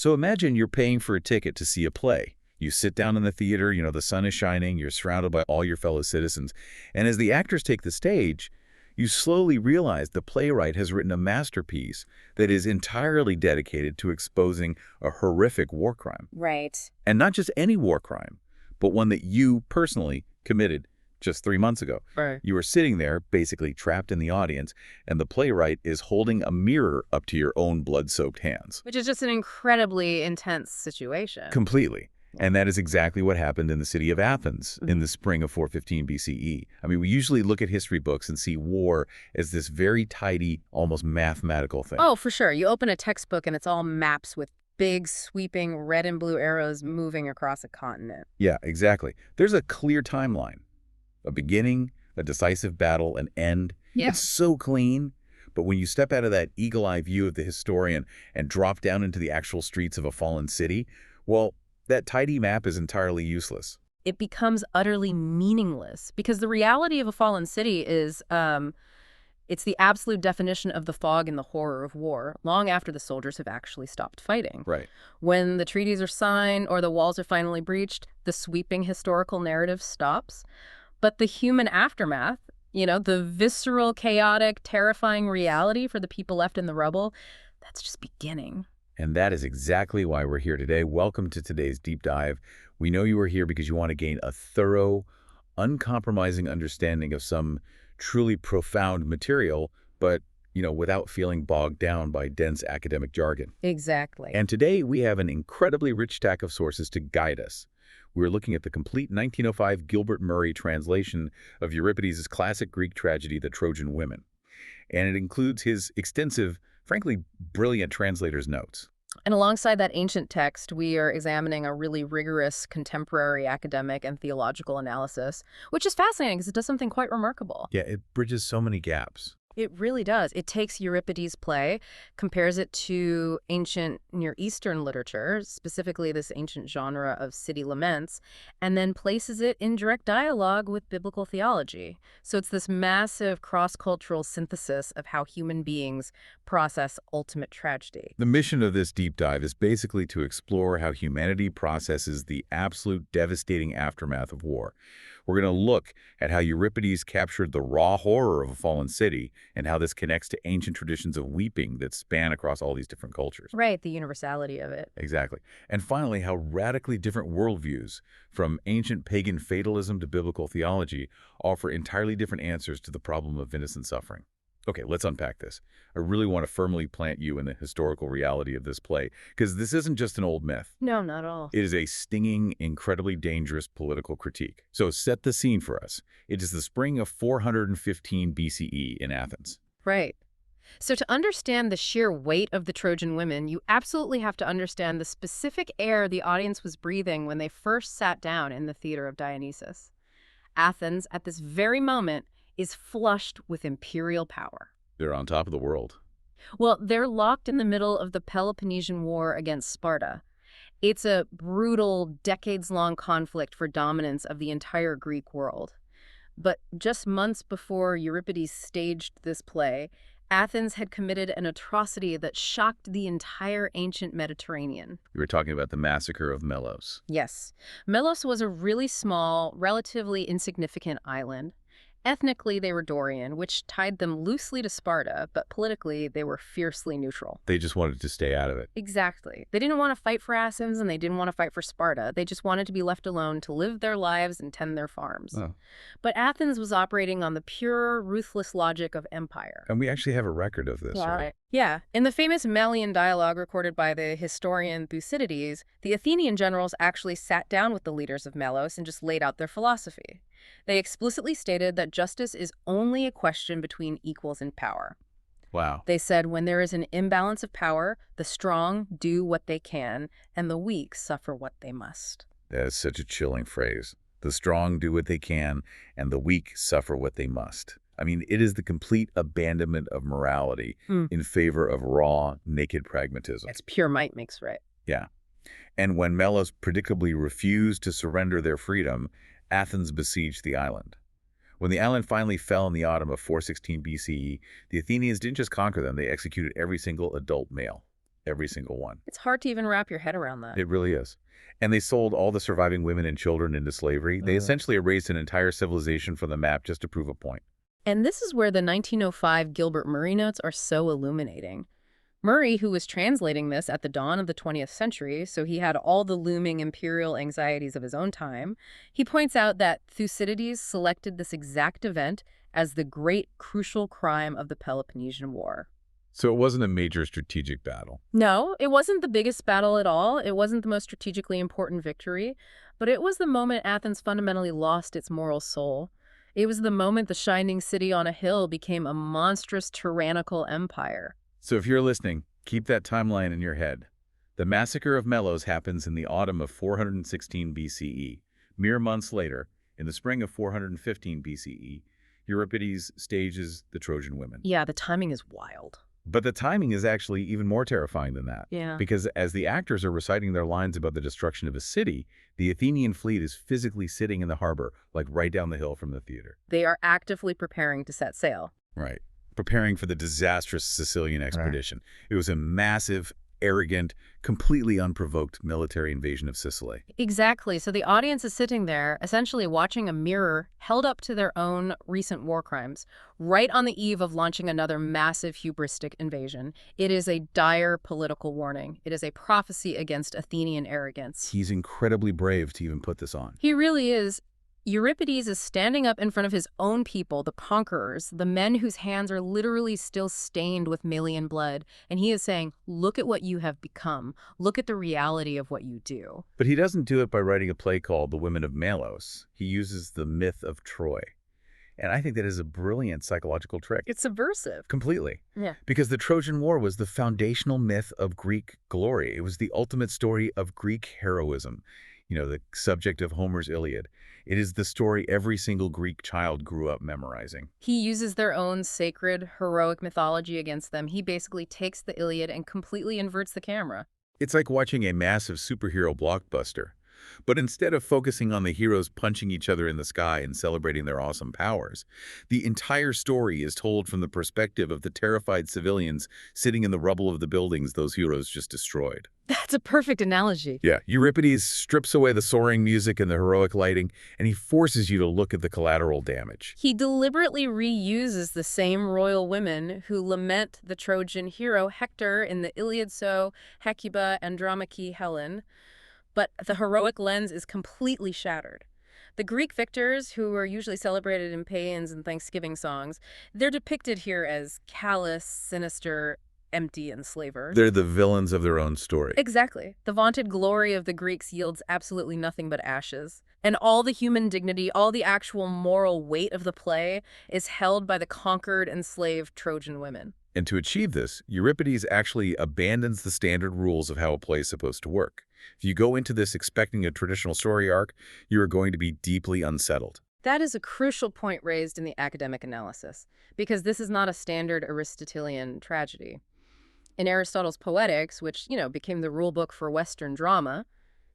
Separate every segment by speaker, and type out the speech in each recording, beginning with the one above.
Speaker 1: So imagine you're paying for a ticket to see a play. You sit down in the theater, the sun is shining, you're surrounded by all your fellow citizens. And as the actors take the stage, you slowly realize the playwright has written a masterpiece that is entirely dedicated to exposing a horrific war crime.
Speaker 2: Right.
Speaker 1: And not just any war crime, but one that you personally committed just 3 months ago.
Speaker 2: Right.
Speaker 1: You were sitting there, basically trapped in the audience, and the playwright is holding a mirror up to your own blood-soaked hands.
Speaker 2: Which is just an incredibly intense situation.
Speaker 1: Completely. And that is exactly what happened in the city of Athens in the spring of 415 BCE. I mean, we usually look at history books and see war as this very tidy, almost mathematical thing.
Speaker 2: Oh, for sure. You open a textbook and it's all maps with big, sweeping red and blue arrows moving across a continent.
Speaker 1: Yeah, exactly. There's a clear timeline. A beginning, a decisive battle, an end.
Speaker 2: Yeah.
Speaker 1: It's so clean. But when you step out of that eagle-eye view of the historian and drop down into the actual streets of a fallen city, well, that tidy map is entirely useless.
Speaker 2: It becomes utterly meaningless because the reality of a fallen city is it's the absolute definition of the fog and the horror of war long after the soldiers have actually stopped fighting.
Speaker 1: Right.
Speaker 2: When the treaties are signed or the walls are finally breached, the sweeping historical narrative stops. But the human aftermath, the visceral, chaotic, terrifying reality for the people left in the rubble, that's just beginning.
Speaker 1: And that is exactly why we're here today. Welcome to today's deep dive. We know you are here because you want to gain a thorough, uncompromising understanding of some truly profound material, but, without feeling bogged down by dense academic jargon.
Speaker 2: Exactly.
Speaker 1: And today we have an incredibly rich stack of sources to guide us. We're looking at the complete 1905 Gilbert Murray translation of Euripides' classic Greek tragedy, The Trojan Women. And it includes his extensive, frankly, brilliant translator's notes.
Speaker 2: And alongside that ancient text, we are examining a really rigorous contemporary academic and theological analysis, which is fascinating because it does something quite remarkable.
Speaker 1: Yeah, it bridges so many gaps.
Speaker 2: It really does. It takes Euripides' play, compares it to ancient Near Eastern literature, specifically this ancient genre of city-laments, and then places it in direct dialogue with biblical theology. So it's this massive cross-cultural synthesis of how human beings process ultimate tragedy.
Speaker 1: The mission of this deep dive is basically to explore how humanity processes the absolute devastating aftermath of war. We're going to look at how Euripides captured the raw horror of a fallen city and how this connects to ancient traditions of weeping that span across all these different cultures.
Speaker 2: Right, the universality of it.
Speaker 1: Exactly. And finally, how radically different worldviews, from ancient pagan fatalism to biblical theology, offer entirely different answers to the problem of innocent suffering. Okay, let's unpack this. I really want to firmly plant you in the historical reality of this play, because this isn't just an old myth.
Speaker 2: No, not at all.
Speaker 1: It is a stinging, incredibly dangerous political critique. So set the scene for us. It is the spring of 415 BCE in Athens.
Speaker 2: Right. So to understand the sheer weight of the Trojan women, you absolutely have to understand the specific air the audience was breathing when they first sat down in the theater of Dionysus. Athens, at this very moment, is flushed with imperial power.
Speaker 1: They're on top of the world.
Speaker 2: Well, they're locked in the middle of the Peloponnesian War against Sparta. It's a brutal, decades-long conflict for dominance of the entire Greek world. But just months before Euripides staged this play, Athens had committed an atrocity that shocked the entire ancient Mediterranean.
Speaker 1: You were talking about the massacre of Melos.
Speaker 2: Yes. Melos was a really small, relatively insignificant island. Ethnically, they were Dorian, which tied them loosely to Sparta, but politically, they were fiercely neutral.
Speaker 1: They just wanted to stay out of it.
Speaker 2: Exactly. They didn't want to fight for Athens, and they didn't want to fight for Sparta. They just wanted to be left alone to live their lives and tend their farms.
Speaker 1: Oh.
Speaker 2: But Athens was operating on the pure, ruthless logic of empire.
Speaker 1: And we actually have a record of this, right?
Speaker 2: Yeah. In the famous Melian dialogue recorded by the historian Thucydides, the Athenian generals actually sat down with the leaders of Melos and just laid out their philosophy. They explicitly stated that justice is only a question between equals in power.
Speaker 1: Wow.
Speaker 2: They said when there is an imbalance of power, the strong do what they can, and the weak suffer what they must.
Speaker 1: That is such a chilling phrase. The strong do what they can, and the weak suffer what they must. I mean, it is the complete abandonment of morality in favor of raw, naked pragmatism.
Speaker 2: It's pure might makes right.
Speaker 1: Yeah. And when Melos predictably refused to surrender their freedom, Athens besieged the island. When the island finally fell in the autumn of 416 BCE, the Athenians didn't just conquer them, they executed every single adult male. every single one.
Speaker 2: It's hard to even wrap your head around that.
Speaker 1: It really is. And they sold all the surviving women and children into slavery. They essentially erased an entire civilization from the map just to prove a point.
Speaker 2: And this is where the 1905 Gilbert Murray notes are so illuminating. Murray, who was translating this at the dawn of the 20th century, so he had all the looming imperial anxieties of his own time, he points out that Thucydides selected this exact event as the great crucial crime of the Peloponnesian War.
Speaker 1: So it wasn't a major strategic battle.
Speaker 2: No, it wasn't the biggest battle at all. It wasn't the most strategically important victory, but it was the moment Athens fundamentally lost its moral soul. It was the moment the shining city on a hill became a monstrous tyrannical empire.
Speaker 1: So if you're listening, keep that timeline in your head. The massacre of Melos happens in the autumn of 416 BCE. Mere months later, in the spring of 415 BCE, Euripides stages the Trojan Women.
Speaker 2: Yeah, the timing is wild.
Speaker 1: But the timing is actually even more terrifying than that.
Speaker 2: Yeah.
Speaker 1: Because as the actors are reciting their lines about the destruction of a city, the Athenian fleet is physically sitting in the harbor, like right down the hill from the theater.
Speaker 2: They are actively preparing to set sail.
Speaker 1: Right. Preparing for the disastrous Sicilian expedition. It was a massive, arrogant, completely unprovoked military invasion of Sicily.
Speaker 2: Exactly. So the audience is sitting there, essentially watching a mirror held up to their own recent war crimes, right on the eve of launching another massive hubristic invasion. It is a dire political warning. It is a prophecy against Athenian arrogance.
Speaker 1: He's incredibly brave to even put this on.
Speaker 2: He really is. Euripides is standing up in front of his own people, the conquerors, the men whose hands are literally still stained with Melian blood, and he is saying, look at what you have become. Look at the reality of what you do.
Speaker 1: But he doesn't do it by writing a play called The Women of Melos. He uses the myth of Troy. And I think that is a brilliant psychological trick.
Speaker 2: It's subversive.
Speaker 1: Completely.
Speaker 2: Yeah.
Speaker 1: Because the Trojan War was the foundational myth of Greek glory. It was the ultimate story of Greek heroism. You know, the subject of Homer's Iliad. It is the story every single Greek child grew up memorizing.
Speaker 2: He uses their own sacred, heroic mythology against them. He basically takes the Iliad and completely inverts the camera.
Speaker 1: It's like watching a massive superhero blockbuster. But instead of focusing on the heroes punching each other in the sky and celebrating their awesome powers, the entire story is told from the perspective of the terrified civilians sitting in the rubble of the buildings those heroes just destroyed.
Speaker 2: That's a perfect analogy.
Speaker 1: Yeah, Euripides strips away the soaring music and the heroic lighting, and he forces you to look at the collateral damage.
Speaker 2: He deliberately reuses the same royal women who lament the Trojan hero Hector in the Iliad, so Hecuba, Andromache, Helen. But the heroic lens is completely shattered. The Greek victors, who are usually celebrated in paeans and Thanksgiving songs, they're depicted here as callous, sinister, empty enslavers.
Speaker 1: They're the villains of their own story.
Speaker 2: Exactly. The vaunted glory of the Greeks yields absolutely nothing but ashes. And all the human dignity, all the actual moral weight of the play is held by the conquered, enslaved Trojan women.
Speaker 1: And to achieve this, Euripides actually abandons the standard rules of how a play is supposed to work. If you go into this expecting a traditional story arc, you are going to be deeply unsettled.
Speaker 2: That is a crucial point raised in the academic analysis, because this is not a standard Aristotelian tragedy. In Aristotle's Poetics, which, became the rule book for Western drama,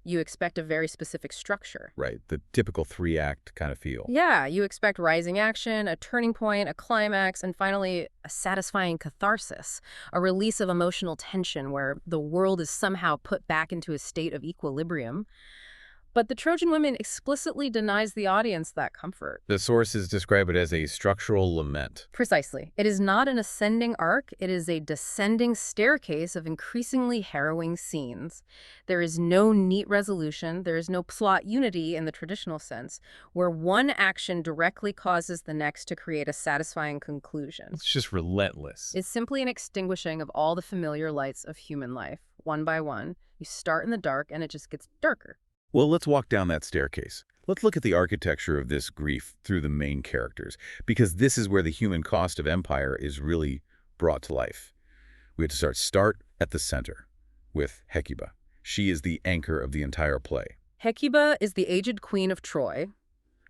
Speaker 2: you expect a very specific structure.
Speaker 1: Right, the typical three-act kind of feel.
Speaker 2: Yeah, you expect rising action, a turning point, a climax, and finally a satisfying catharsis, a release of emotional tension where the world is somehow put back into a state of equilibrium. But the Trojan Women explicitly denies the audience that comfort.
Speaker 1: The sources describe it as a structural lament.
Speaker 2: Precisely. It is not an ascending arc, it is a descending staircase of increasingly harrowing scenes. There is no neat resolution, there is no plot unity in the traditional sense, where one action directly causes the next to create a satisfying conclusion.
Speaker 1: It's just relentless.
Speaker 2: It's simply an extinguishing of all the familiar lights of human life, one by one. You start in the dark and it just gets darker.
Speaker 1: Well, let's walk down that staircase. Let's look at the architecture of this grief through the main characters, because this is where the human cost of empire is really brought to life. We have to start at the center, with Hecuba. She is the anchor of the entire play.
Speaker 2: Hecuba is the aged queen of Troy.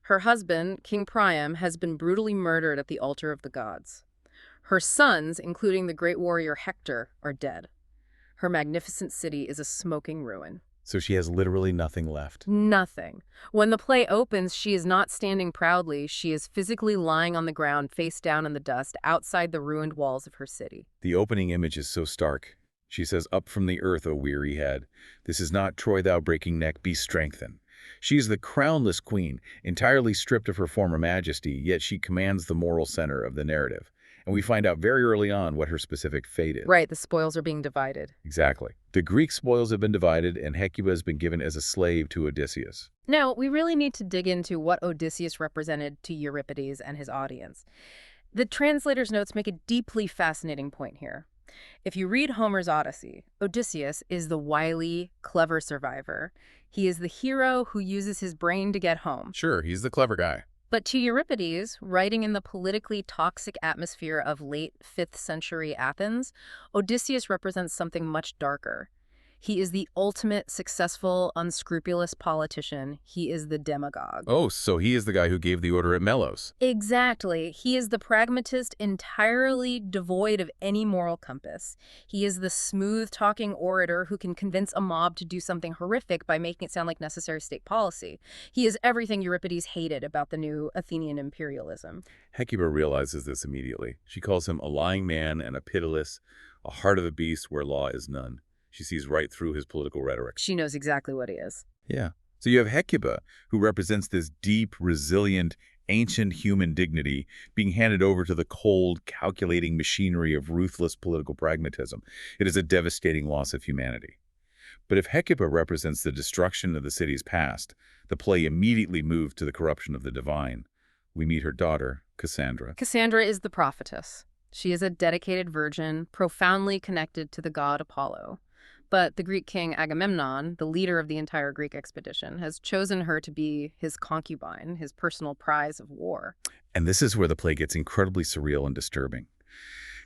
Speaker 2: Her husband, King Priam, has been brutally murdered at the altar of the gods. Her sons, including the great warrior Hector, are dead. Her magnificent city is a smoking ruin.
Speaker 1: So she has literally nothing left.
Speaker 2: Nothing. When the play opens, she is not standing proudly. She is physically lying on the ground, face down in the dust, outside the ruined walls of her city.
Speaker 1: The opening image is so stark. She says, "Up from the earth, O weary head. This is not Troy, thou breaking neck, be strengthened." She is the crownless queen, entirely stripped of her former majesty, yet she commands the moral center of the narrative. And we find out very early on what her specific fate is.
Speaker 2: Right, the spoils are being divided.
Speaker 1: Exactly. The Greek spoils have been divided, and Hecuba has been given as a slave to Odysseus.
Speaker 2: Now, we really need to dig into what Odysseus represented to Euripides and his audience. The translator's notes make a deeply fascinating point here. If you read Homer's Odyssey, Odysseus is the wily, clever survivor. He is the hero who uses his brain to get home.
Speaker 1: Sure, he's the clever guy.
Speaker 2: But to Euripides, writing in the politically toxic atmosphere of late 5th century Athens, Odysseus represents something much darker. He is the ultimate successful, unscrupulous politician. He is the demagogue.
Speaker 1: Oh, so he is the guy who gave the order at Melos.
Speaker 2: Exactly. He is the pragmatist entirely devoid of any moral compass. He is the smooth-talking orator who can convince a mob to do something horrific by making it sound like necessary state policy. He is everything Euripides hated about the new Athenian imperialism.
Speaker 1: Hecuba realizes this immediately. She calls him a lying man and a pitiless, a heart of a beast where law is none. She sees right through his political rhetoric.
Speaker 2: She knows exactly what he is.
Speaker 1: Yeah. So you have Hecuba, who represents this deep, resilient, ancient human dignity being handed over to the cold, calculating machinery of ruthless political pragmatism. It is a devastating loss of humanity. But if Hecuba represents the destruction of the city's past, the play immediately moved to the corruption of the divine. We meet her daughter, Cassandra.
Speaker 2: Cassandra is the prophetess. She is a dedicated virgin, profoundly connected to the god Apollo. But the Greek king Agamemnon, the leader of the entire Greek expedition, has chosen her to be his concubine, his personal prize of war.
Speaker 1: And this is where the play gets incredibly surreal and disturbing.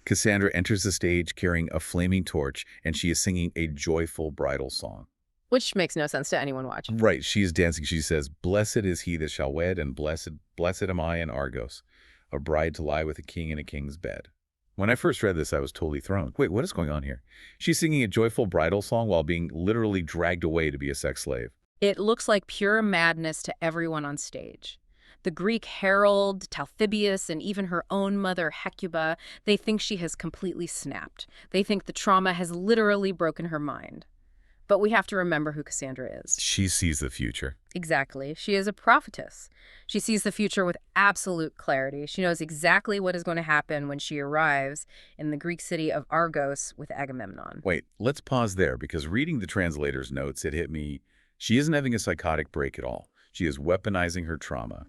Speaker 1: Cassandra enters the stage carrying a flaming torch, and she is singing a joyful bridal song.
Speaker 2: Which makes no sense to anyone watching.
Speaker 1: Right, she is dancing. She says, "Blessed is he that shall wed, and blessed am I in Argos, a bride to lie with a king in a king's bed." When I first read this, I was totally thrown. Wait, what is going on here? She's singing a joyful bridal song while being literally dragged away to be a sex slave.
Speaker 2: It looks like pure madness to everyone on stage. The Greek herald, Talthybius, and even her own mother, Hecuba, they think she has completely snapped. They think the trauma has literally broken her mind. But we have to remember who Cassandra is.
Speaker 1: She sees the future.
Speaker 2: Exactly. She is a prophetess. She sees the future with absolute clarity. She knows exactly what is going to happen when she arrives in the Greek city of Argos with Agamemnon.
Speaker 1: Wait, let's pause there, because reading the translator's notes, it hit me. She isn't having a psychotic break at all. She is weaponizing her trauma.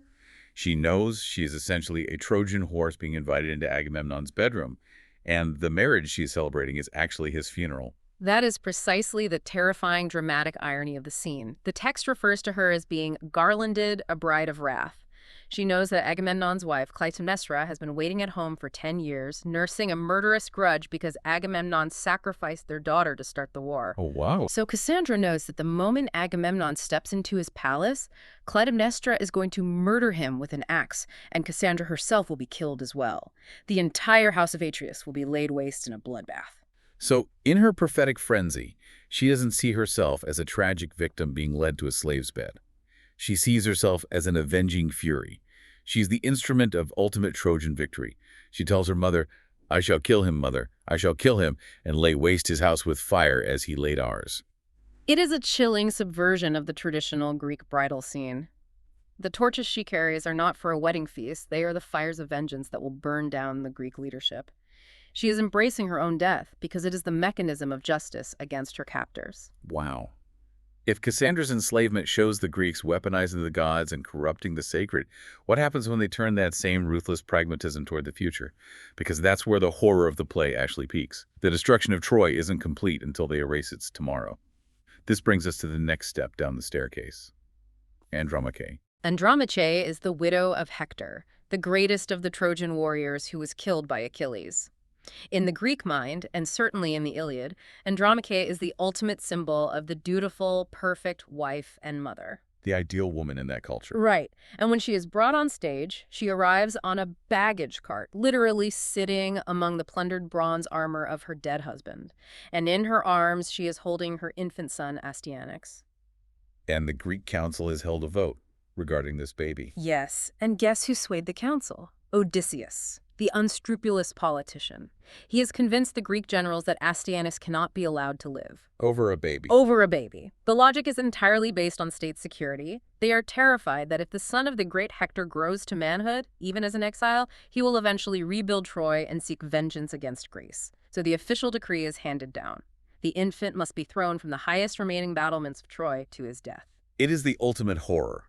Speaker 1: She knows she is essentially a Trojan horse being invited into Agamemnon's bedroom, and the marriage she is celebrating is actually his funeral.
Speaker 2: That is precisely the terrifying, dramatic irony of the scene. The text refers to her as being garlanded, a bride of wrath. She knows that Agamemnon's wife, Clytemnestra, has been waiting at home for 10 years, nursing a murderous grudge because Agamemnon sacrificed their daughter to start the war.
Speaker 1: Oh, wow.
Speaker 2: So Cassandra knows that the moment Agamemnon steps into his palace, Clytemnestra is going to murder him with an axe, and Cassandra herself will be killed as well. The entire house of Atreus will be laid waste in a bloodbath.
Speaker 1: So, in her prophetic frenzy, she doesn't see herself as a tragic victim being led to a slave's bed. She sees herself as an avenging fury. She's the instrument of ultimate Trojan victory. She tells her mother, "I shall kill him, mother. I shall kill him, and lay waste his house with fire as he laid ours."
Speaker 2: It is a chilling subversion of the traditional Greek bridal scene. The torches she carries are not for a wedding feast. They are the fires of vengeance that will burn down the Greek leadership. She is embracing her own death because it is the mechanism of justice against her captors.
Speaker 1: Wow. If Cassandra's enslavement shows the Greeks weaponizing the gods and corrupting the sacred, what happens when they turn that same ruthless pragmatism toward the future? Because that's where the horror of the play actually peaks. The destruction of Troy isn't complete until they erase its tomorrow. This brings us to the next step down the staircase. Andromache.
Speaker 2: Andromache is the widow of Hector, the greatest of the Trojan warriors who was killed by Achilles. In the Greek mind, and certainly in the Iliad, Andromache is the ultimate symbol of the dutiful, perfect wife and mother.
Speaker 1: The ideal woman in that culture.
Speaker 2: Right. And when she is brought on stage, she arrives on a baggage cart, literally sitting among the plundered bronze armor of her dead husband. And in her arms, she is holding her infant son, Astyanax.
Speaker 1: And the Greek council has held a vote regarding this baby.
Speaker 2: Yes, and guess who swayed the council? Odysseus. the unscrupulous politician. He has convinced the Greek generals that Astyanax cannot be allowed to live.
Speaker 1: Over a baby.
Speaker 2: Over a baby. The logic is entirely based on state security. They are terrified that if the son of the great Hector grows to manhood, even as an exile, he will eventually rebuild Troy and seek vengeance against Greece. So the official decree is handed down. The infant must be thrown from the highest remaining battlements of Troy to his death.
Speaker 1: It is the ultimate horror.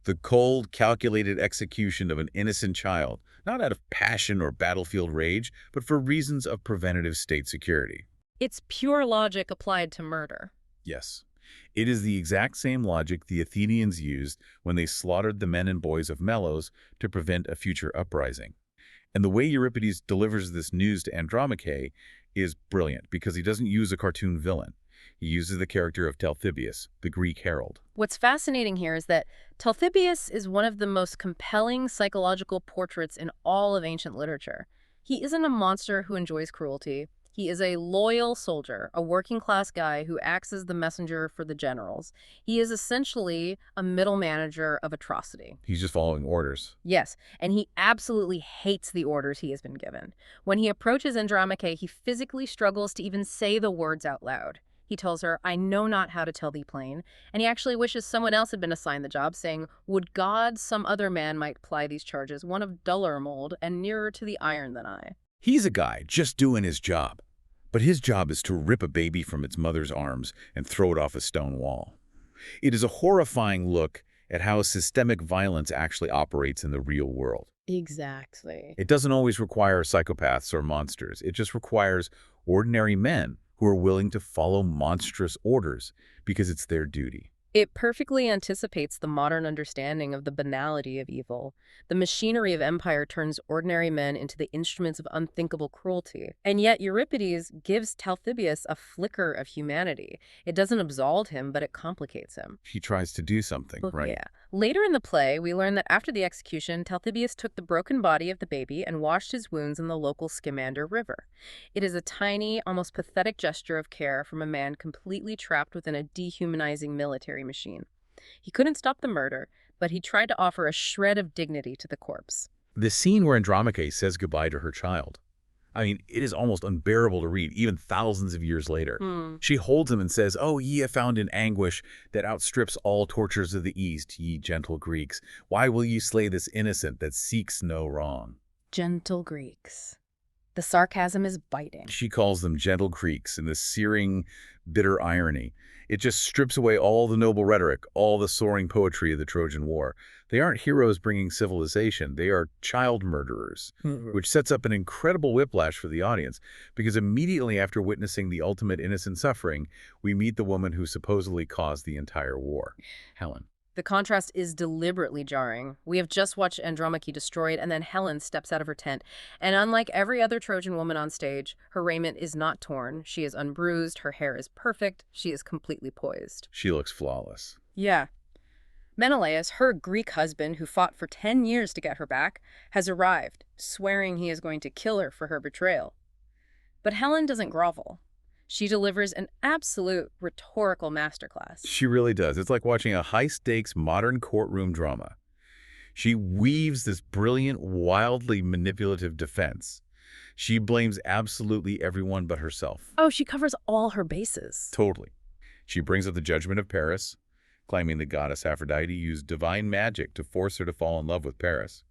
Speaker 1: The cold, calculated execution of an innocent child, not out of passion or battlefield rage, but for reasons of preventative state security.
Speaker 2: It's pure logic applied to murder.
Speaker 1: Yes. It is the exact same logic the Athenians used when they slaughtered the men and boys of Melos to prevent a future uprising. And the way Euripides delivers this news to Andromache is brilliant because he doesn't use a cartoon villain. He uses the character of Talthybius, the Greek herald.
Speaker 2: What's fascinating here is that Talthybius is one of the most compelling psychological portraits in all of ancient literature. He isn't a monster who enjoys cruelty. He is a loyal soldier, a working-class guy who acts as the messenger for the generals. He is essentially a middle manager of atrocity.
Speaker 1: He's just following orders.
Speaker 2: Yes, and he absolutely hates the orders he has been given. When he approaches Andromache, he physically struggles to even say the words out loud. He tells her, "I know not how to tell thee plain," and he actually wishes someone else had been assigned the job, saying, "Would God some other man might ply these charges, one of duller mold and nearer to the iron than I."
Speaker 1: He's a guy just doing his job. But his job is to rip a baby from its mother's arms and throw it off a stone wall. It is a horrifying look at how systemic violence actually operates in the real world.
Speaker 2: Exactly.
Speaker 1: It doesn't always require psychopaths or monsters. It just requires ordinary men who are willing to follow monstrous orders because it's their duty.
Speaker 2: It perfectly anticipates the modern understanding of the banality of evil. The machinery of empire turns ordinary men into the instruments of unthinkable cruelty. And yet Euripides gives Talthybius a flicker of humanity. It doesn't absolve him, but it complicates him.
Speaker 1: He tries to do something, right?
Speaker 2: Yeah. Later in the play, we learn that after the execution, Talthybius took the broken body of the baby and washed his wounds in the local Scamander River. It is a tiny, almost pathetic gesture of care from a man completely trapped within a dehumanizing military machine. He couldn't stop the murder, but he tried to offer a shred of dignity to the corpse.
Speaker 1: The scene where Andromache says goodbye to her child. I mean, it is almost unbearable to read, even thousands of years later. She holds him and says, "Oh, ye have found an anguish that outstrips all tortures of the East, ye gentle Greeks. Why will ye slay this innocent that seeks no wrong?"
Speaker 2: Gentle Greeks. The sarcasm is biting.
Speaker 1: She calls them gentle Greeks in this searing, bitter irony. It just strips away all the noble rhetoric, all the soaring poetry of the Trojan War. They aren't heroes bringing civilization. They are child murderers, which sets up an incredible whiplash for the audience, because immediately after witnessing the ultimate innocent suffering, we meet the woman who supposedly caused the entire war, Helen.
Speaker 2: The contrast is deliberately jarring. We have just watched Andromache destroyed, and then Helen steps out of her tent. And unlike every other Trojan woman on stage, her raiment is not torn. She is unbruised. Her hair is perfect. She is completely poised.
Speaker 1: She looks flawless.
Speaker 2: Yeah. Menelaus, her Greek husband, who fought for 10 years to get her back, has arrived, swearing he is going to kill her for her betrayal. But Helen doesn't grovel. She delivers an absolute rhetorical masterclass.
Speaker 1: She really does. It's like watching a high-stakes modern courtroom drama. She weaves this brilliant, wildly manipulative defense. She blames absolutely everyone but herself.
Speaker 2: Oh, she covers all her bases.
Speaker 1: Totally. She brings up the judgment of Paris, claiming the goddess Aphrodite used divine magic to force her to fall in love with Paris.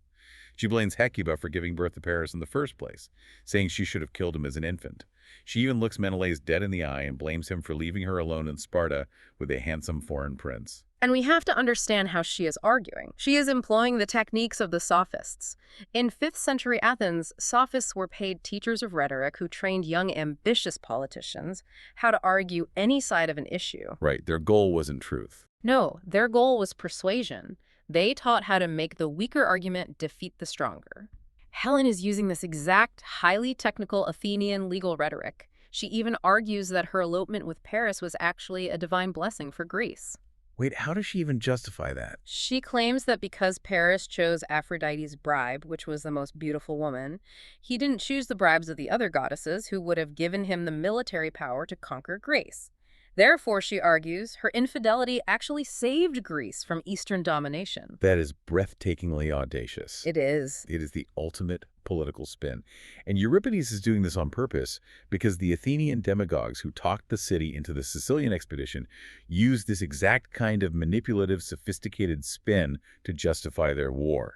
Speaker 1: She blames Hecuba for giving birth to Paris in the first place, saying she should have killed him as an infant. She even looks Menelaus dead in the eye and blames him for leaving her alone in Sparta with a handsome foreign prince.
Speaker 2: And we have to understand how she is arguing. She is employing the techniques of the sophists. In 5th century Athens, sophists were paid teachers of rhetoric who trained young, ambitious politicians how to argue any side of an issue.
Speaker 1: Right, their goal wasn't truth.
Speaker 2: No, their goal was persuasion. They taught how to make the weaker argument defeat the stronger. Helen is using this exact, highly technical Athenian legal rhetoric. She even argues that her elopement with Paris was actually a divine blessing for Greece.
Speaker 1: Wait, how does she even justify that?
Speaker 2: She claims that because Paris chose Aphrodite's bribe, which was the most beautiful woman, he didn't choose the bribes of the other goddesses who would have given him the military power to conquer Greece. Therefore, she argues, her infidelity actually saved Greece from Eastern domination.
Speaker 1: That is breathtakingly audacious.
Speaker 2: It is.
Speaker 1: It is the ultimate political spin. And Euripides is doing this on purpose because the Athenian demagogues who talked the city into the Sicilian expedition used this exact kind of manipulative, sophisticated spin to justify their war.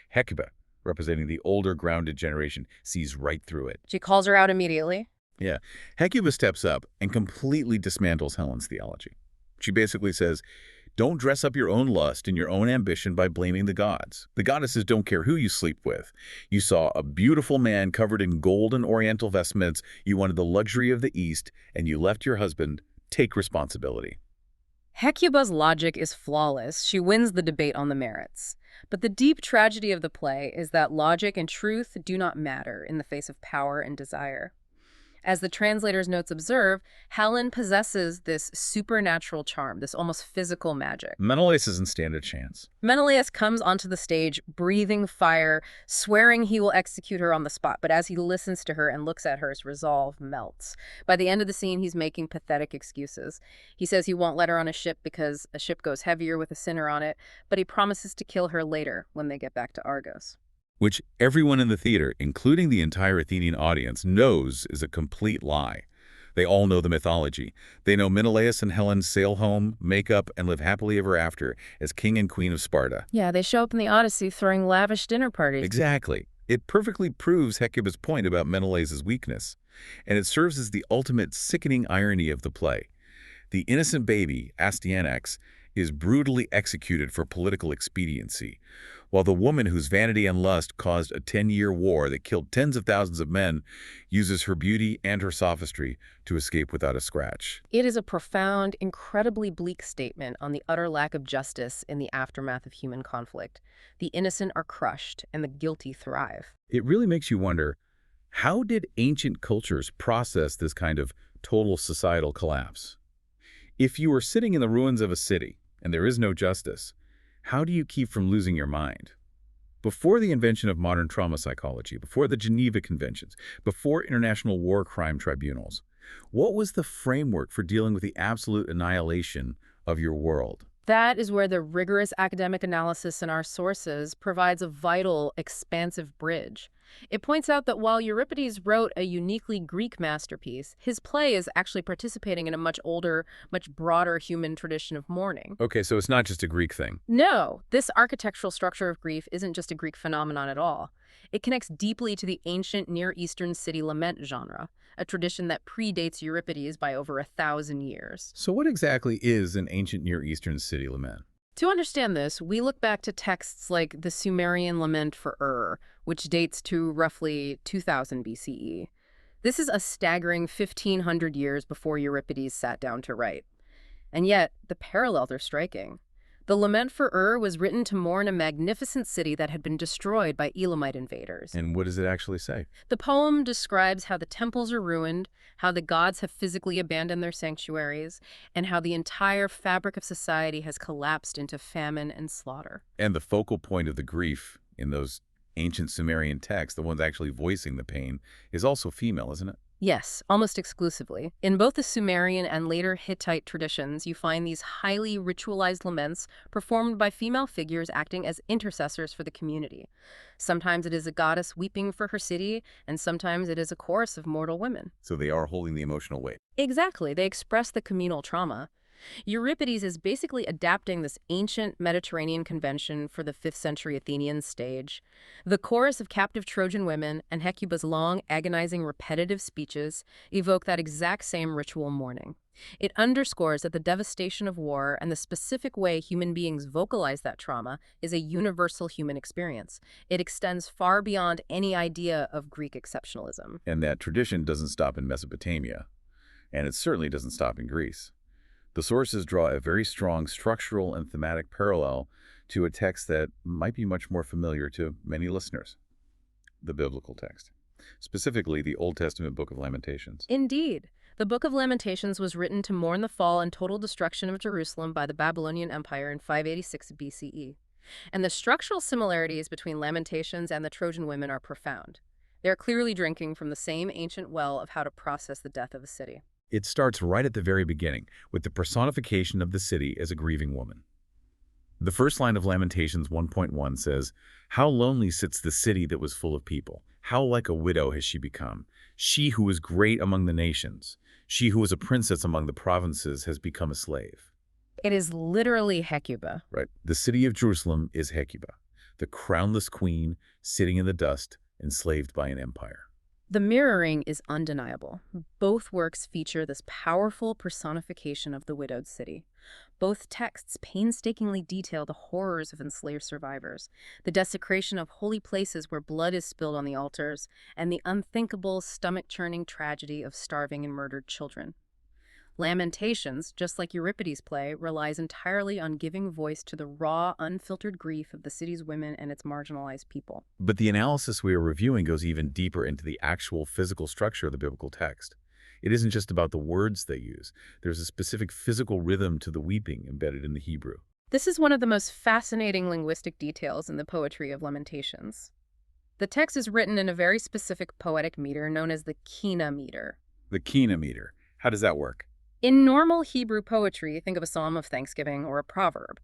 Speaker 1: Hecuba, representing the older, grounded generation, sees right through it.
Speaker 2: She calls her out immediately.
Speaker 1: Yeah. Hecuba steps up and completely dismantles Helen's theology. She basically says, don't dress up your own lust and your own ambition by blaming the gods. The goddesses don't care who you sleep with. You saw a beautiful man covered in gold and oriental vestments. You wanted the luxury of the East, and you left your husband. Take responsibility.
Speaker 2: Hecuba's logic is flawless. She wins the debate on the merits. But the deep tragedy of the play is that logic and truth do not matter in the face of power and desire. As the translator's notes observe, Helen possesses this supernatural charm, this almost physical magic.
Speaker 1: Menelaus doesn't stand a chance.
Speaker 2: Menelaus comes onto the stage, breathing fire, swearing he will execute her on the spot. But as he listens to her and looks at her, his resolve melts. By the end of the scene, he's making pathetic excuses. He says he won't let her on a ship because a ship goes heavier with a sinner on it, but he promises to kill her later when they get back to Argos.
Speaker 1: Which everyone in the theater, including the entire Athenian audience, knows is a complete lie. They all know the mythology. They know Menelaus and Helen sail home, make up, and live happily ever after as king and queen of Sparta.
Speaker 2: Yeah, they show up in the Odyssey throwing lavish dinner parties.
Speaker 1: Exactly. It perfectly proves Hecuba's point about Menelaus' weakness, and it serves as the ultimate sickening irony of the play. The innocent baby, Astyanax, is brutally executed for political expediency, while the woman whose vanity and lust caused a 10-year war that killed tens of thousands of men uses her beauty and her sophistry to escape without a scratch.
Speaker 2: It is a profound, incredibly bleak statement on the utter lack of justice in the aftermath of human conflict. The innocent are crushed, and the guilty thrive.
Speaker 1: It really makes you wonder, how did ancient cultures process this kind of total societal collapse? If you are sitting in the ruins of a city and there is no justice, how do you keep from losing your mind? Before the invention of modern trauma psychology, before the Geneva Conventions, before international war crime tribunals, what was the framework for dealing with the absolute annihilation of your world?
Speaker 2: That is where the rigorous academic analysis in our sources provides a vital, expansive bridge. It points out that while Euripides wrote a uniquely Greek masterpiece, his play is actually participating in a much older, much broader human tradition of mourning.
Speaker 1: Okay, so it's not just a Greek thing.
Speaker 2: No, this architectural structure of grief isn't just a Greek phenomenon at all. It connects deeply to the ancient Near Eastern city-lament genre, a tradition that predates Euripides by over 1,000 years.
Speaker 1: So what exactly is an ancient Near Eastern city lament?
Speaker 2: To understand this, we look back to texts like the Sumerian lament for which dates to roughly 2000 BCE. This is a staggering 1,500 years before Euripides sat down to write. And yet, the parallels are striking. The lament for was written to mourn a magnificent city that had been destroyed by Elamite invaders.
Speaker 1: And what does it actually say?
Speaker 2: The poem describes how the temples are ruined, how the gods have physically abandoned their sanctuaries, and how the entire fabric of society has collapsed into famine and slaughter.
Speaker 1: And the focal point of the grief in those ancient Sumerian texts, the ones actually voicing the pain, is also female, isn't it?
Speaker 2: Yes, almost exclusively. In both the Sumerian and later Hittite traditions, you find these highly ritualized laments performed by female figures acting as intercessors for the community. Sometimes it is a goddess weeping for her city, and sometimes it is a chorus of mortal women.
Speaker 1: So they are holding the emotional weight.
Speaker 2: Exactly. They express the communal trauma. Euripides is basically adapting this ancient Mediterranean convention for the 5th century Athenian stage. The chorus of captive Trojan women and Hecuba's long, agonizing, repetitive speeches evoke that exact same ritual mourning. It underscores that the devastation of war and the specific way human beings vocalize that trauma is a universal human experience. It extends far beyond any idea of Greek exceptionalism.
Speaker 1: And that tradition doesn't stop in Mesopotamia, and it certainly doesn't stop in Greece. The sources draw a very strong structural and thematic parallel to a text that might be much more familiar to many listeners, the biblical text, specifically the Old Testament Book of Lamentations.
Speaker 2: Indeed. The Book of Lamentations was written to mourn the fall and total destruction of Jerusalem by the Babylonian Empire in 586 BCE. And the structural similarities between Lamentations and the Trojan Women are profound. They are clearly drinking from the same ancient well of how to process the death of a city.
Speaker 1: It starts right at the very beginning, with the personification of the city as a grieving woman. The first line of Lamentations 1.1 says, "How lonely sits the city that was full of people. How like a widow has she become. She who was great among the nations. She who was a princess among the provinces has become a slave."
Speaker 2: It is literally Hecuba.
Speaker 1: Right. The city of Jerusalem is Hecuba, the crownless queen sitting in the dust, enslaved by an empire.
Speaker 2: The mirroring is undeniable. Both works feature this powerful personification of the widowed city. Both texts painstakingly detail the horrors of enslaved survivors, the desecration of holy places where blood is spilled on the altars, and the unthinkable, stomach-churning tragedy of starving and murdered children. Lamentations, just like Euripides' play, relies entirely on giving voice to the raw, unfiltered grief of the city's women and its marginalized people.
Speaker 1: But the analysis we are reviewing goes even deeper into the actual physical structure of the biblical text. It isn't just about the words they use. There's a specific physical rhythm to the weeping embedded in the Hebrew.
Speaker 2: This is one of the most fascinating linguistic details in the poetry of Lamentations. The text is written in a very specific poetic meter known as the kina meter.
Speaker 1: The kina meter. How does that work?
Speaker 2: In normal Hebrew poetry, think of a psalm of thanksgiving or a proverb.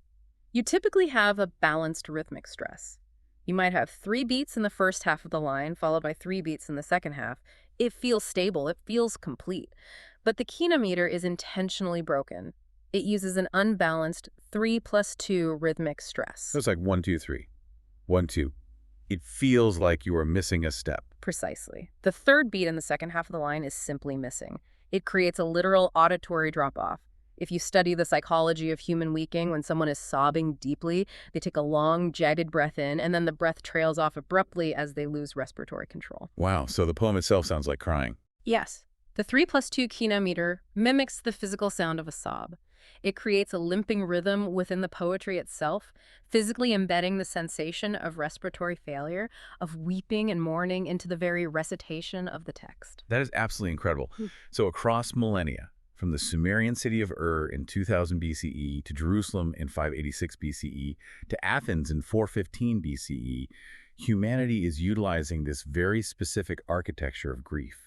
Speaker 2: You typically have a balanced rhythmic stress. You might have 3 beats in the first half of the line, followed by 3 beats in the second half. It feels stable, it feels complete. But the kina meter is intentionally broken. It uses an unbalanced 3+2 rhythmic stress.
Speaker 1: So it's like 1, 2, 3. 1, 2. It feels like you are missing a step.
Speaker 2: Precisely. The third beat in the second half of the line is simply missing. It creates a literal auditory drop-off. If you study the psychology of human weeping, when someone is sobbing deeply, they take a long, jagged breath in, and then the breath trails off abruptly as they lose respiratory control.
Speaker 1: Wow, so the poem itself sounds like crying.
Speaker 2: Yes. The 3+2 kina meter mimics the physical sound of a sob. It creates a limping rhythm within the poetry itself, physically embedding the sensation of respiratory failure, of weeping and mourning into the very recitation of the text.
Speaker 1: That is absolutely incredible. So across millennia, from the Sumerian city of Ur in 2000 BCE to Jerusalem in 586 BCE to Athens in 415 BCE, humanity is utilizing this very specific architecture of grief.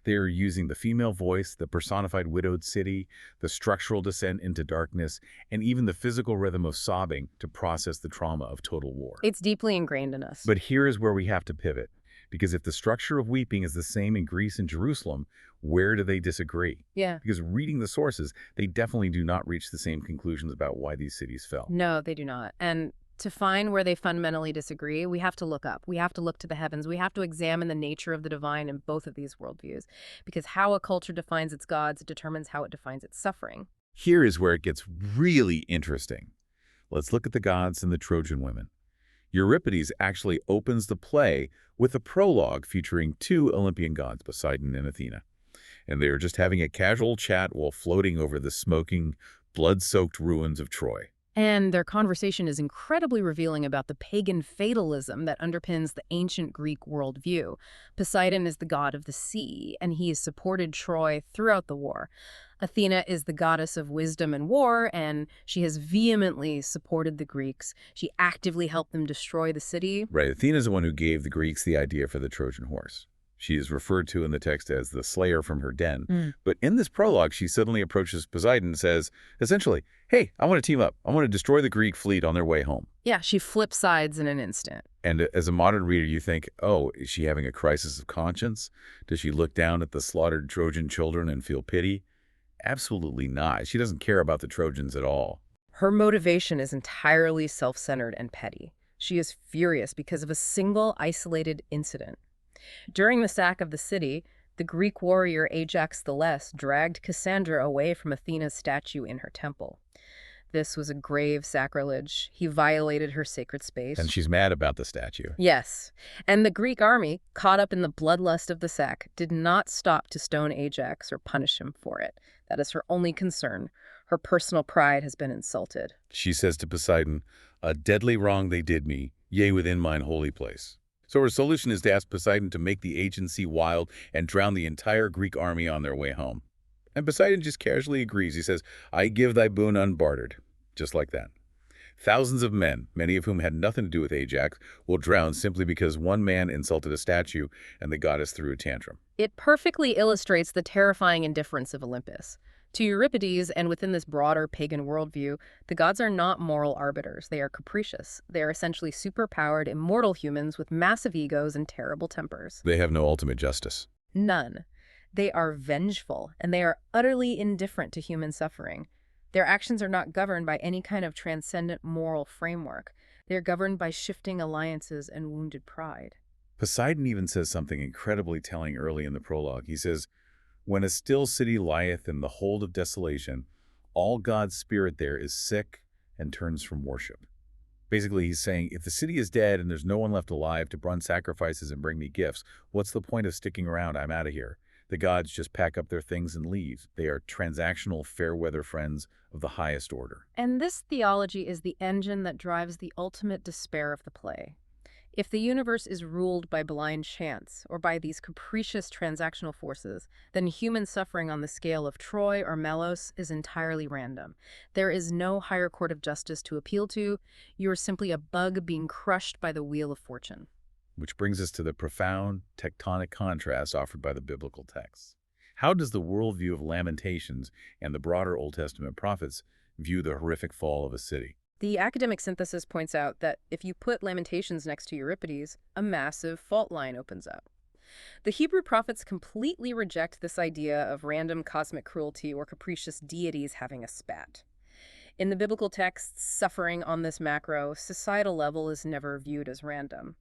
Speaker 1: They are using the female voice, the personified widowed city, the structural descent into darkness, and even the physical rhythm of sobbing to process the trauma of total war.
Speaker 2: It's deeply ingrained in us.
Speaker 1: But here is where we have to pivot, because if the structure of weeping is the same in Greece and Jerusalem, where do they disagree?
Speaker 2: Yeah.
Speaker 1: Because reading the sources, they definitely do not reach the same conclusions about why these cities fell.
Speaker 2: No, they do not. And to find where they fundamentally disagree, we have to look up. We have to look to the heavens. We have to examine the nature of the divine in both of these worldviews, because how a culture defines its gods determines how it defines its suffering.
Speaker 1: Here is where it gets really interesting. Let's look at the gods and the Trojan women. Euripides actually opens the play with a prologue featuring 2 Olympian gods, Poseidon and Athena. And they are just having a casual chat while floating over the smoking, blood-soaked ruins of Troy.
Speaker 2: And their conversation is incredibly revealing about the pagan fatalism that underpins the ancient Greek worldview. Poseidon is the god of the sea, and he has supported Troy throughout the war. Athena is the goddess of wisdom and war, and she has vehemently supported the Greeks. She actively helped them destroy the city.
Speaker 1: Right, Athena is the one who gave the Greeks the idea for the Trojan horse. She is referred to in the text as the slayer from her den. But in this prologue, she suddenly approaches Poseidon and says, essentially, hey, I want to team up. I want to destroy the Greek fleet on their way home.
Speaker 2: Yeah, she flips sides in an instant.
Speaker 1: And as a modern reader, you think, oh, is she having a crisis of conscience? Does she look down at the slaughtered Trojan children and feel pity? Absolutely not. She doesn't care about the Trojans at all.
Speaker 2: Her motivation is entirely self-centered and petty. She is furious because of a single isolated incident. During the sack of the city, the Greek warrior Ajax the Less dragged Cassandra away from Athena's statue in her temple. This was a grave sacrilege. He violated her sacred space.
Speaker 1: And she's mad about the statue.
Speaker 2: Yes. And the Greek army, caught up in the bloodlust of the sack, did not stop to stone Ajax or punish him for it. That is her only concern. Her personal pride has been insulted.
Speaker 1: She says to Poseidon, a deadly wrong they did me, yea, within mine holy place. So her solution is to ask Poseidon to make the agency wild and drown the entire Greek army on their way home. And Poseidon just casually agrees. He says, I give thy boon unbartered. Just like that. Thousands of men, many of whom had nothing to do with Ajax, will drown simply because one man insulted a statue and the goddess threw a tantrum.
Speaker 2: It perfectly illustrates the terrifying indifference of Olympus. To Euripides, and within this broader pagan worldview, the gods are not moral arbiters. They are capricious. They are essentially superpowered, immortal humans with massive egos and terrible tempers.
Speaker 1: They have no ultimate justice.
Speaker 2: None. They are vengeful, and they are utterly indifferent to human suffering. Their actions are not governed by any kind of transcendent moral framework. They are governed by shifting alliances and wounded pride.
Speaker 1: Poseidon even says something incredibly telling early in the prologue. He says, "When a still city lieth in the hold of desolation, all God's spirit there is sick and turns from worship." Basically, he's saying, if the city is dead and there's no one left alive to burn sacrifices and bring me gifts, what's the point of sticking around? I'm out of here. The gods just pack up their things and leave. They are transactional, fair-weather friends of the highest order.
Speaker 2: And this theology is the engine that drives the ultimate despair of the play. If the universe is ruled by blind chance, or by these capricious transactional forces, then human suffering on the scale of Troy or Melos is entirely random. There is no higher court of justice to appeal to. You are simply a bug being crushed by the wheel of fortune.
Speaker 1: Which brings us to the profound tectonic contrast offered by the biblical texts. How does the worldview of Lamentations and the broader Old Testament prophets view the horrific fall of a city?
Speaker 2: The academic synthesis points out that if you put Lamentations next to Euripides, a massive fault line opens up. The Hebrew prophets completely reject this idea of random cosmic cruelty or capricious deities having a spat. In the biblical texts, suffering on this macro, societal level is never viewed as random.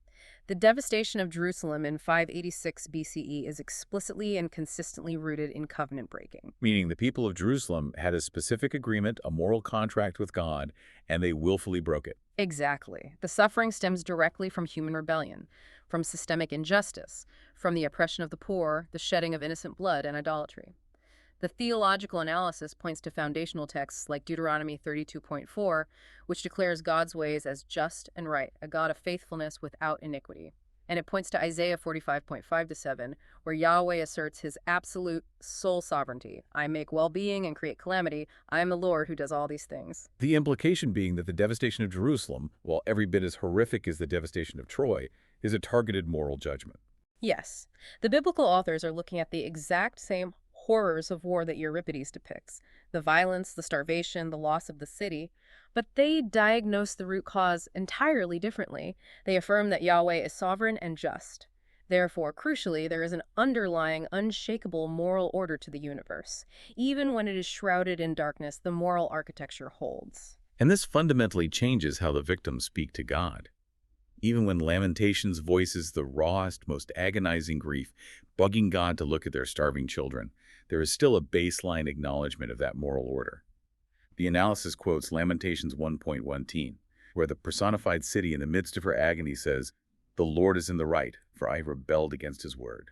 Speaker 2: The devastation of Jerusalem in 586 BCE is explicitly and consistently rooted in covenant breaking.
Speaker 1: Meaning the people of Jerusalem had a specific agreement, a moral contract with God, and they willfully broke it.
Speaker 2: Exactly. The suffering stems directly from human rebellion, from systemic injustice, from the oppression of the poor, the shedding of innocent blood, and idolatry. The theological analysis points to foundational texts like Deuteronomy 32.4, which declares God's ways as just and right, a God of faithfulness without iniquity. And it points to Isaiah 45.5-7, where Yahweh asserts his absolute sole sovereignty. I make well-being and create calamity. I am the Lord who does all these things.
Speaker 1: The implication being that the devastation of Jerusalem, while every bit as horrific as the devastation of Troy, is a targeted moral judgment.
Speaker 2: Yes, the biblical authors are looking at the exact same horrors of war that Euripides depicts, the violence, the starvation, the loss of the city, but they diagnose the root cause entirely differently. They affirm that Yahweh is sovereign and just. Therefore, crucially, there is an underlying, unshakable moral order to the universe. Even when it is shrouded in darkness, the moral architecture holds.
Speaker 1: And this fundamentally changes how the victims speak to God. Even when Lamentations voices the rawest, most agonizing grief, bugging God to look at their starving children, there is still a baseline acknowledgement of that moral order. The analysis quotes Lamentations 1.1, where the personified city in the midst of her agony says, "The Lord is in the right, for I have rebelled against his word."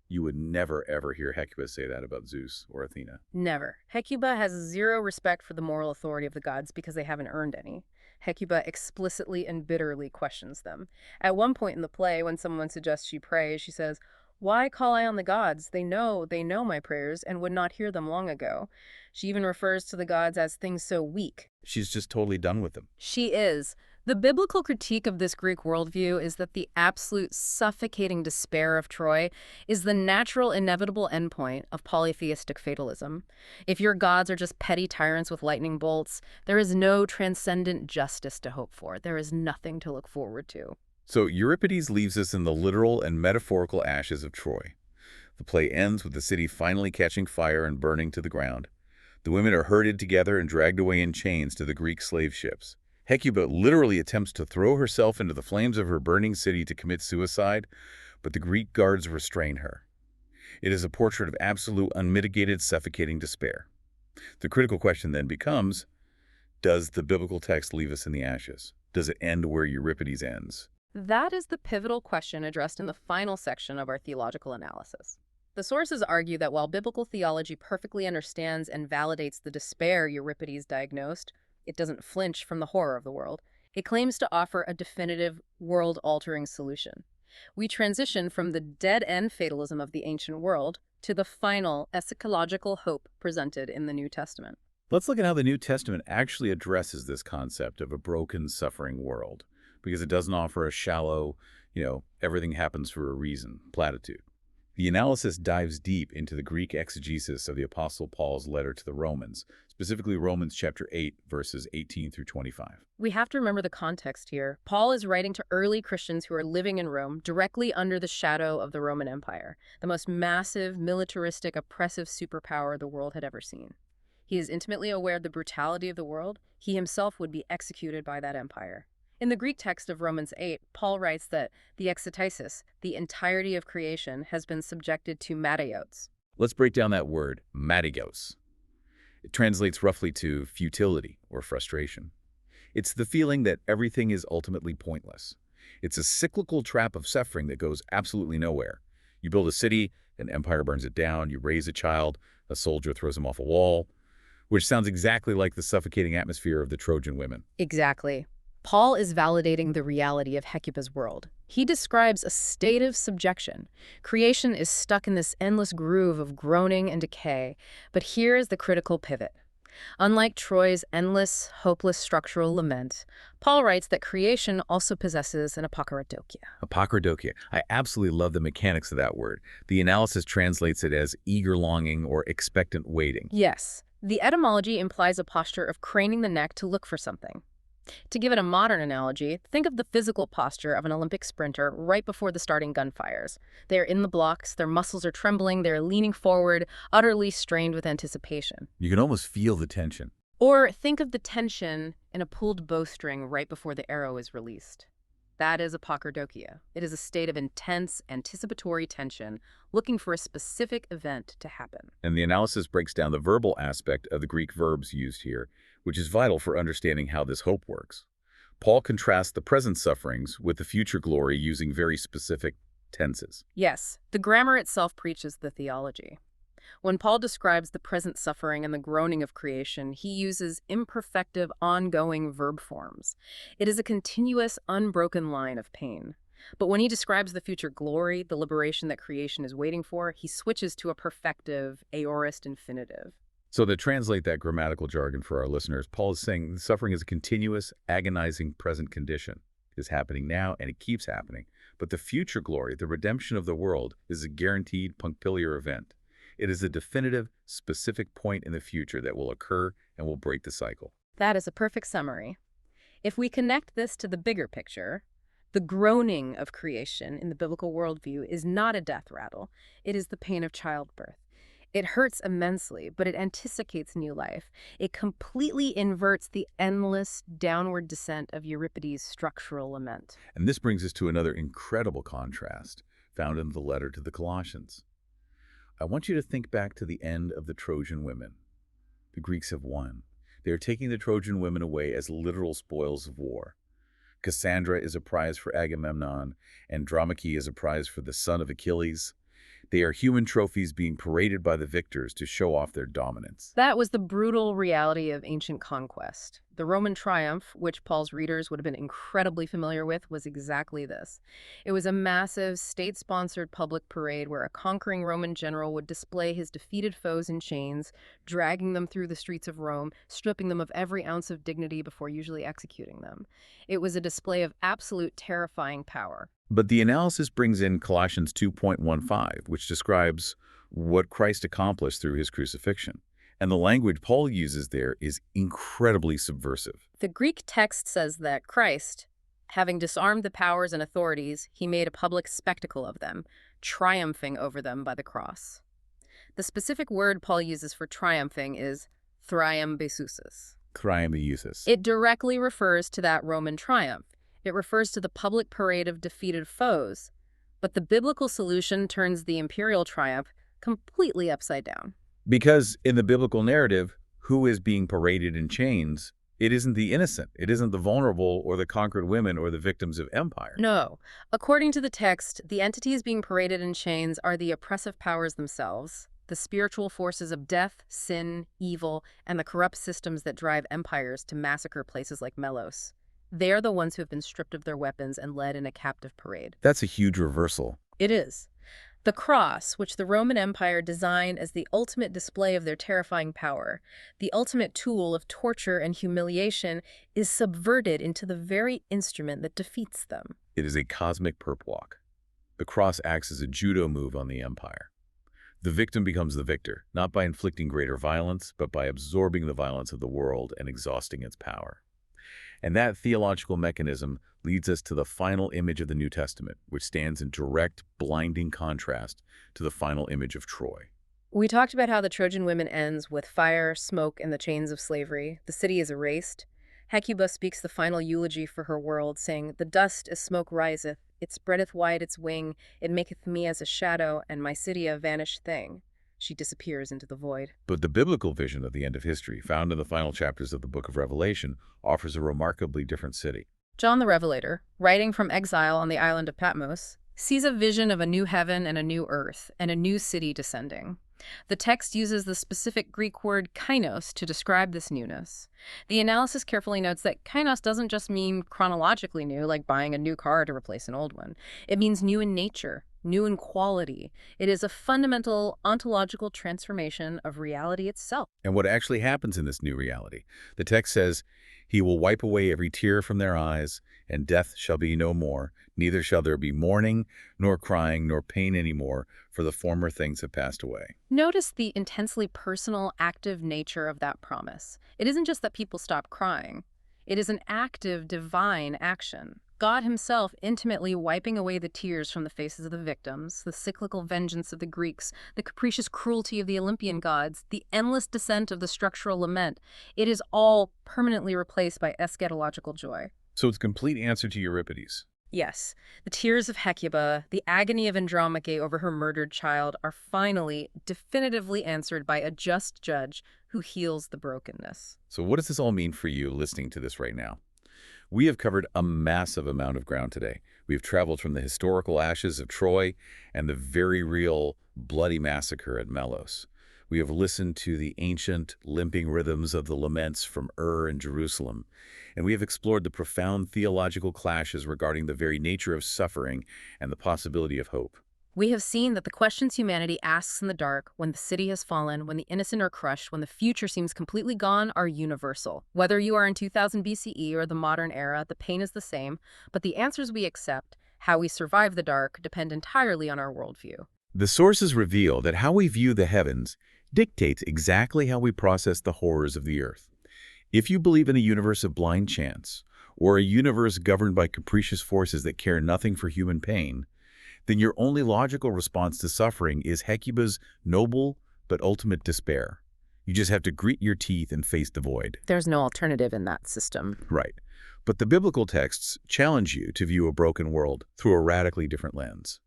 Speaker 1: You would never, ever hear Hecuba say that about Zeus or Athena.
Speaker 2: Never. Hecuba has zero respect for the moral authority of the gods because they haven't earned any. Hecuba explicitly and bitterly questions them. At one point in the play, when someone suggests she pray, she says, "Why call I on the gods? They know my prayers and would not hear them long ago." She even refers to the gods as things so weak.
Speaker 1: She's just totally done with them.
Speaker 2: She is. The biblical critique of this Greek worldview is that the absolute suffocating despair of Troy is the natural, inevitable endpoint of polytheistic fatalism. If your gods are just petty tyrants with lightning bolts, there is no transcendent justice to hope for. There is nothing to look forward to.
Speaker 1: So Euripides leaves us in the literal and metaphorical ashes of Troy. The play ends with the city finally catching fire and burning to the ground. The women are herded together and dragged away in chains to the Greek slave ships. Hecuba literally attempts to throw herself into the flames of her burning city to commit suicide, but the Greek guards restrain her. It is a portrait of absolute, unmitigated, suffocating despair. The critical question then becomes, does the biblical text leave us in the ashes? Does it end where Euripides ends?
Speaker 2: That is the pivotal question addressed in the final section of our theological analysis. The sources argue that while biblical theology perfectly understands and validates the despair Euripides diagnosed, it doesn't flinch from the horror of the world. It claims to offer a definitive, world-altering solution. We transition from the dead-end fatalism of the ancient world to the final eschatological hope presented in the New Testament.
Speaker 1: Let's look at how the New Testament actually addresses this concept of a broken, suffering world, because it doesn't offer a shallow, everything happens for a reason platitude. The analysis dives deep into the Greek exegesis of the Apostle Paul's letter to the Romans, specifically Romans chapter 8, verses 18 through 25.
Speaker 2: We have to remember the context here. Paul is writing to early Christians who are living in Rome, directly under the shadow of the Roman Empire, the most massive, militaristic, oppressive superpower the world had ever seen. He is intimately aware of the brutality of the world. He himself would be executed by that empire. In the Greek text of Romans 8, Paul writes that the exitasis, the entirety of creation, has been subjected to mateios.
Speaker 1: Let's break down that word, mateios. It translates roughly to futility or frustration. It's the feeling that everything is ultimately pointless. It's a cyclical trap of suffering that goes absolutely nowhere. You build a city, an empire burns it down. You raise a child, a soldier throws him off a wall, which sounds exactly like the suffocating atmosphere of the Trojan Women.
Speaker 2: Exactly. Paul is validating the reality of Hecuba's world. He describes a state of subjection. Creation is stuck in this endless groove of groaning and decay, but here is the critical pivot. Unlike Troy's endless, hopeless structural lament, Paul writes that creation also possesses an apokarodokia.
Speaker 1: Apokarodokia. I absolutely love the mechanics of that word. The analysis translates it as eager longing or expectant waiting.
Speaker 2: Yes, the etymology implies a posture of craning the neck to look for something. To give it a modern analogy, think of the physical posture of an Olympic sprinter right before the starting gunfires. They're in the blocks, their muscles are trembling, they're leaning forward, utterly strained with anticipation.
Speaker 1: You can almost feel the tension.
Speaker 2: Or think of the tension in a pulled bowstring right before the arrow is released. That is apokarodokia. It is a state of intense, anticipatory tension, looking for a specific event to happen.
Speaker 1: And the analysis breaks down the verbal aspect of the Greek verbs used here, which is vital for understanding how this hope works. Paul contrasts the present sufferings with the future glory using very specific tenses.
Speaker 2: Yes, the grammar itself preaches the theology. When Paul describes the present suffering and the groaning of creation, he uses imperfective, ongoing verb forms. It is a continuous, unbroken line of pain. But when he describes the future glory, the liberation that creation is waiting for, he switches to a perfective, aorist infinitive.
Speaker 1: So to translate that grammatical jargon for our listeners, Paul is saying the suffering is a continuous, agonizing present condition. It is happening now, and it keeps happening. But the future glory, the redemption of the world, is a guaranteed punctiliar event. It is a definitive, specific point in the future that will occur and will break the cycle.
Speaker 2: That is a perfect summary. If we connect this to the bigger picture, the groaning of creation in the biblical worldview is not a death rattle. It is the pain of childbirth. It hurts immensely, but it anticipates new life. It completely inverts the endless downward descent of Euripides' structural lament.
Speaker 1: And this brings us to another incredible contrast found in the letter to the Colossians. I want you to think back to the end of the Trojan Women. The Greeks have won. They are taking the Trojan women away as literal spoils of war. Cassandra is a prize for Agamemnon, and Andromache is a prize for the son of Achilles. They are human trophies being paraded by the victors to show off their dominance.
Speaker 2: That was the brutal reality of ancient conquest. The Roman triumph, which Paul's readers would have been incredibly familiar with, was exactly this. It was a massive, state-sponsored public parade where a conquering Roman general would display his defeated foes in chains, dragging them through the streets of Rome, stripping them of every ounce of dignity before usually executing them. It was a display of absolute terrifying power.
Speaker 1: But the analysis brings in Colossians 2.15, which describes what Christ accomplished through his crucifixion. And the language Paul uses there is incredibly subversive.
Speaker 2: The Greek text says that Christ, having disarmed the powers and authorities, he made a public spectacle of them, triumphing over them by the cross. The specific word Paul uses for triumphing is thriambeusis.
Speaker 1: Thriambeusis.
Speaker 2: It directly refers to that Roman triumph. It refers to the public parade of defeated foes. But the biblical solution turns the imperial triumph completely upside down.
Speaker 1: Because in the biblical narrative, who is being paraded in chains? It isn't the innocent. It isn't the vulnerable or the conquered women or the victims of empire.
Speaker 2: No. According to the text, the entities being paraded in chains are the oppressive powers themselves, the spiritual forces of death, sin, evil, and the corrupt systems that drive empires to massacre places like Melos. They are the ones who have been stripped of their weapons and led in a captive parade.
Speaker 1: That's a huge reversal.
Speaker 2: It is. The cross, which the Roman Empire designed as the ultimate display of their terrifying power, the ultimate tool of torture and humiliation, is subverted into the very instrument that defeats them.
Speaker 1: It is a cosmic perp walk. The cross acts as a judo move on the empire. The victim becomes the victor, not by inflicting greater violence, but by absorbing the violence of the world and exhausting its power. And that theological mechanism leads us to the final image of the New Testament, which stands in direct, blinding contrast to the final image of Troy.
Speaker 2: We talked about how the Trojan Women ends with fire, smoke, and the chains of slavery. The city is erased. Hecuba speaks the final eulogy for her world, saying, "The dust as smoke riseth, it spreadeth wide its wing, it maketh me as a shadow, and my city a vanished thing." She disappears into the void.
Speaker 1: But the biblical vision of the end of history, found in the final chapters of the book of Revelation, offers a remarkably different city.
Speaker 2: John the Revelator, writing from exile on the island of Patmos, sees a vision of a new heaven and a new earth, and a new city descending. The text uses the specific Greek word kainos to describe this newness. The analysis carefully notes that kainos doesn't just mean chronologically new, like buying a new car to replace an old one. It means new in nature, new in quality. It is a fundamental ontological transformation of reality itself.
Speaker 1: And what actually happens in this new reality? The text says, "He will wipe away every tear from their eyes, and death shall be no more. Neither shall there be mourning, nor crying, nor pain any more, for the former things have passed away."
Speaker 2: Notice the intensely personal, active nature of that promise. It isn't just that people stop crying. It is an active, divine action. God himself intimately wiping away the tears from the faces of the victims, the cyclical vengeance of the Greeks, the capricious cruelty of the Olympian gods, the endless descent of the structural lament. It is all permanently replaced by eschatological joy.
Speaker 1: So it's a complete answer to Euripides.
Speaker 2: Yes, the tears of Hecuba, the agony of Andromache over her murdered child are finally, definitively answered by a just judge who heals the brokenness.
Speaker 1: So what does this all mean for you listening to this right now? We have covered a massive amount of ground today. We've traveled from the historical ashes of Troy and the very real bloody massacre at Melos. We have listened to the ancient, limping rhythms of the laments from and Jerusalem, and we have explored the profound theological clashes regarding the very nature of suffering and the possibility of hope.
Speaker 2: We have seen that the questions humanity asks in the dark, when the city has fallen, when the innocent are crushed, when the future seems completely gone, are universal. Whether you are in 2000 BCE or the modern era, the pain is the same, but the answers we accept, how we survive the dark, depend entirely on our worldview.
Speaker 1: The sources reveal that how we view the heavens dictates exactly how we process the horrors of the earth. If you believe in a universe of blind chance, or a universe governed by capricious forces that care nothing for human pain, then your only logical response to suffering is Hecuba's noble but ultimate despair. You just have to grit your teeth and face the void.
Speaker 2: There's no alternative in that system.
Speaker 1: Right. But the biblical texts challenge you to view a broken world through a radically different lens.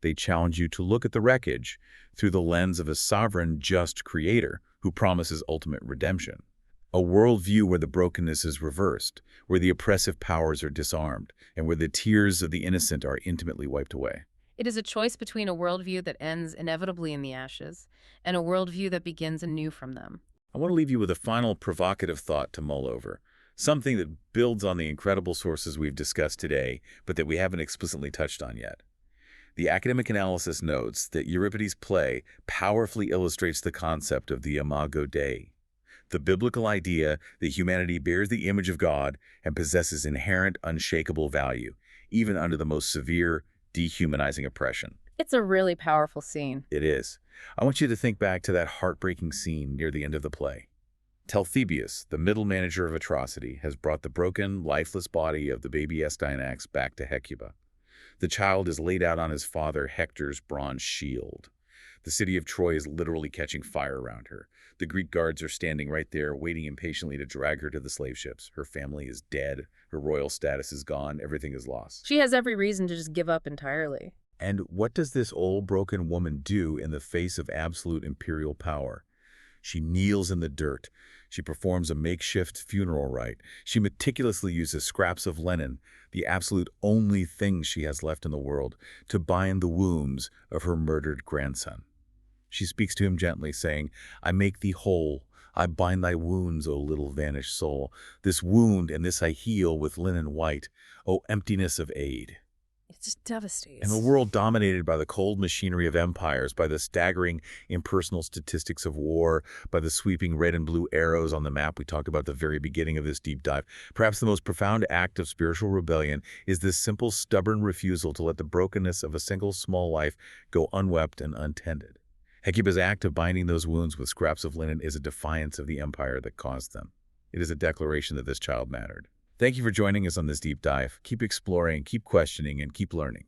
Speaker 1: They challenge you to look at the wreckage through the lens of a sovereign, just creator who promises ultimate redemption. A worldview where the brokenness is reversed, where the oppressive powers are disarmed, and where the tears of the innocent are intimately wiped away.
Speaker 2: It is a choice between a worldview that ends inevitably in the ashes and a worldview that begins anew from them.
Speaker 1: I want to leave you with a final provocative thought to mull over, something that builds on the incredible sources we've discussed today, but that we haven't explicitly touched on yet. The academic analysis notes that Euripides' play powerfully illustrates the concept of the imago Dei, the biblical idea that humanity bears the image of God and possesses inherent, unshakable value, even under the most severe, dehumanizing oppression.
Speaker 2: It's a really powerful scene.
Speaker 1: It is. I want you to think back to that heartbreaking scene near the end of the play. Talthybius, the middle manager of atrocity, has brought the broken, lifeless body of the baby Astyanax back to Hecuba. The child is laid out on his father Hector's bronze shield. The city of Troy is literally catching fire around her. The Greek guards are standing right there, waiting impatiently to drag her to the slave ships. Her family is dead. Her royal status is gone. Everything is lost.
Speaker 2: She has every reason to just give up entirely.
Speaker 1: And what does this old broken woman do in the face of absolute imperial power? She kneels in the dirt. She performs a makeshift funeral rite. She meticulously uses scraps of linen, the absolute only thing she has left in the world, to bind the wounds of her murdered grandson. She speaks to him gently, saying, "I make thee whole. I bind thy wounds, O little vanished soul. This wound and this I heal with linen white, O emptiness of aid."
Speaker 2: It just
Speaker 1: And a
Speaker 2: devastates.
Speaker 1: world dominated by the cold machinery of empires, by the staggering impersonal statistics of war, by the sweeping red and blue arrows on the map we talked about at the very beginning of this deep dive. Perhaps the most profound act of spiritual rebellion is this simple, stubborn refusal to let the brokenness of a single small life go unwept and untended. Hecuba's act of binding those wounds with scraps of linen is a defiance of the empire that caused them. It is a declaration that this child mattered. Thank you for joining us on this deep dive. Keep exploring, keep questioning, and keep learning.